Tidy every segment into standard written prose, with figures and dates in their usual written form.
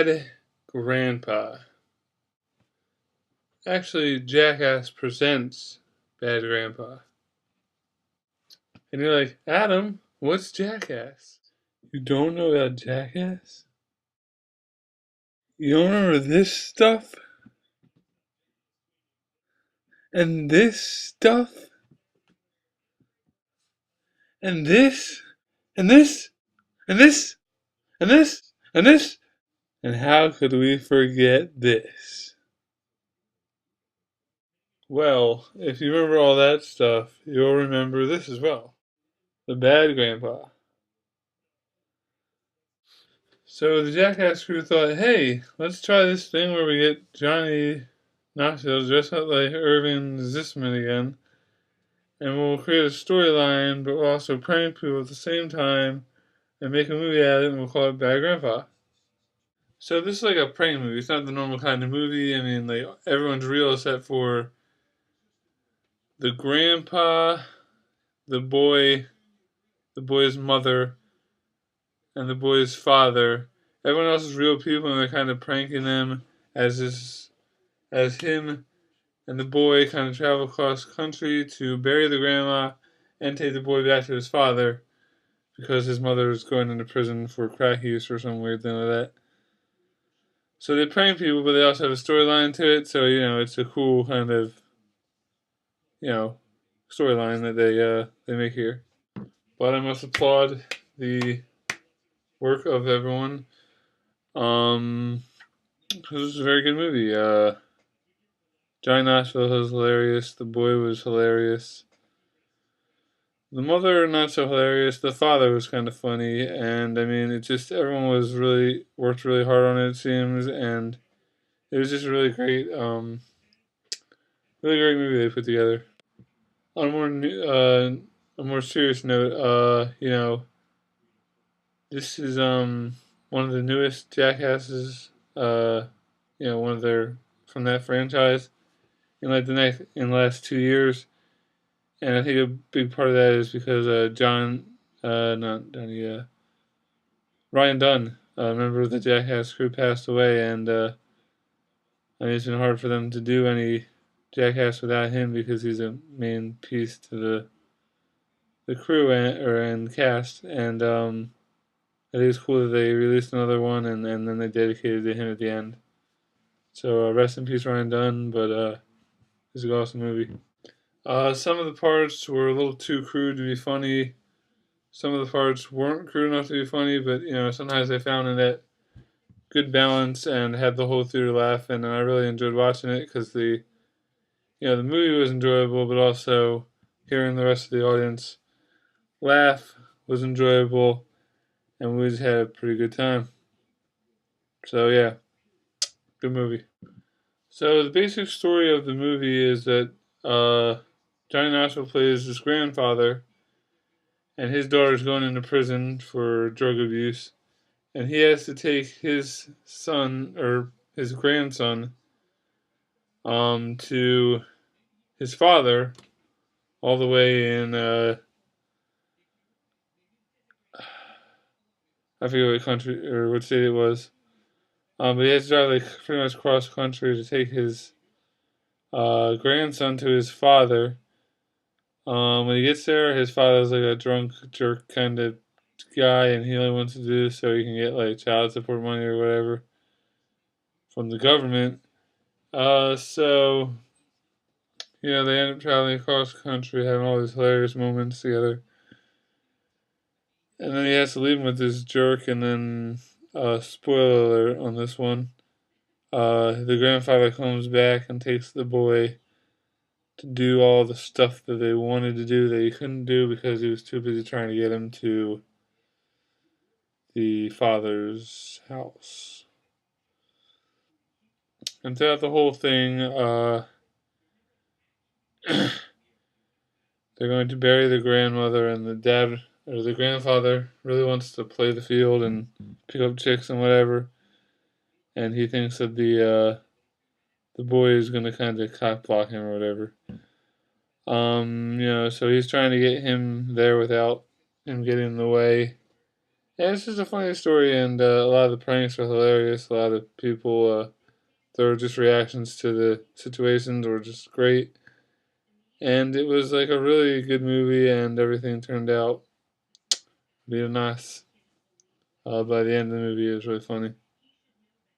Bad Grandpa. Actually, Jackass presents Bad Grandpa. And you're like, Adam, what's Jackass? You don't know about Jackass? You don't remember this stuff? And this stuff? And this? And this? And this? And this? And this? And how could we forget this? Well, if you remember all that stuff, you'll remember this as well. The Bad Grandpa. So the Jackass crew thought, hey, let's try this thing where we get Johnny Knoxville dressed up like Irving Zisman again, and we'll create a storyline, but we'll also prank people at the same time and make a movie out of it, and we'll call it Bad Grandpa. So this is like a prank movie. It's not the normal kind of movie. I mean, like everyone's real except for the grandpa, the boy's mother, and the boy's father. Everyone else is real people, and they're kind of pranking them as him and the boy kind of travel across country to bury the grandma and take the boy back to his father because his mother is going into prison for crack use or some weird thing like that. So they prank people, but they also have a storyline to it. So it's a cool kind of storyline that they make here. But I must applaud the work of everyone. This was a very good movie. Johnny Knoxville was hilarious. The boy was hilarious. The mother, not so hilarious. The father was kind of funny. And, I mean, everyone worked really hard on it, it seems. And it was just a really great movie they put together. On a more serious note, this is, one of the newest Jackasses, one of their, from that franchise. In the last 2 years, and I think a big part of that is because Ryan Dunn, a member of the Jackass crew, passed away, and it's been hard for them to do any Jackass without him because he's a main piece to the crew and cast, and I think it's cool that they released another one and then they dedicated it to him at the end. So rest in peace, Ryan Dunn, but it's an awesome movie. Some of the parts were a little too crude to be funny. Some of the parts weren't crude enough to be funny, but sometimes they found in that good balance and had the whole theater laughing, and I really enjoyed watching it because the movie was enjoyable, but also hearing the rest of the audience laugh was enjoyable, and we just had a pretty good time. So yeah, good movie. So the basic story of the movie is that Johnny Knoxville plays his grandfather, and his daughter's going into prison for drug abuse, and he has to take his son or his grandson to his father all the way in I forget what country or what state it was, but he has to drive pretty much cross country to take his grandson to his father. When he gets there, his father's like a drunk jerk kind of guy, and he only wants to do this so he can get child support money or whatever from the government. So they end up traveling across the country, having all these hilarious moments together, and then he has to leave him with this jerk. And then, spoiler alert on this one, the grandfather comes back and takes the boy to do all the stuff that they wanted to do that he couldn't do because he was too busy trying to get him to the father's house. And throughout the whole thing, they're going to bury the grandmother, and the grandfather really wants to play the field and pick up chicks and whatever, and he thinks that the boy is going to kind of cock block him or whatever. So he's trying to get him there without him getting in the way, Yeah, it's just a funny story, and a lot of the pranks are hilarious. A lot of people, their just reactions to the situations were just great, and it was like a really good movie, and everything turned out real nice. By the end of the movie, it was really funny.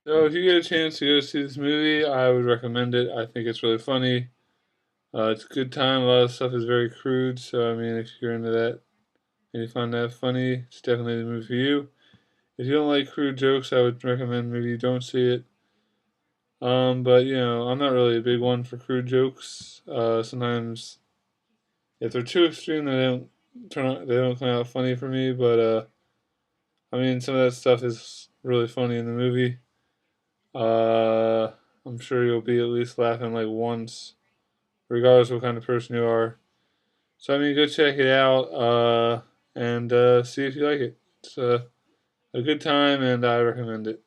So if you get a chance to go see this movie, I would recommend it. I think it's really funny. It's a good time. A lot of stuff is very crude, so I mean, if you're into that and you find that funny, it's definitely the movie for you. If you don't like crude jokes, I would recommend maybe you don't see it. But I'm not really a big one for crude jokes. Sometimes if they're too extreme, they don't come out funny for me. But I mean, some of that stuff is really funny in the movie. Uh, I'm sure you'll be at least laughing like once, regardless of what kind of person you are. So I mean, go check it out and see if you like it. It's a good time, and I recommend it.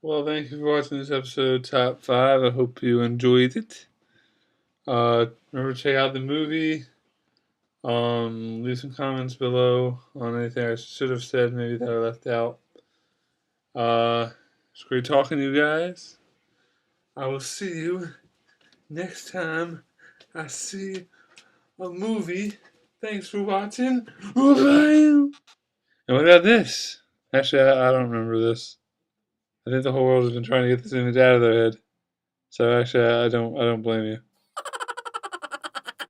Well, thank you for watching this episode Top 5. I hope you enjoyed it. Remember to check out the movie. Leave some comments below on anything I should have said, maybe that I left out. It's great talking to you guys. I will see you next time I see a movie. Thanks for watching. Bye. And what about this? Actually, I don't remember this. I think the whole world has been trying to get this image out of their head. So actually, I don't blame you.